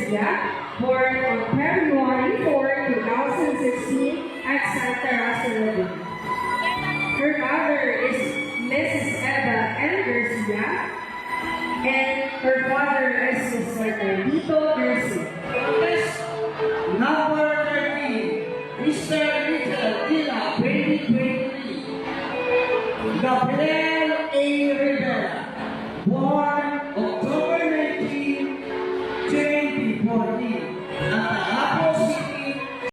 Garcia, born on February 4, 2016 at Santa Rosa, Laguna. Her mother is Mrs. Eva N. Garcia, and her father is Mr. Carlito Garcia. Number 13, Mr. Richard Dila, 2023. The player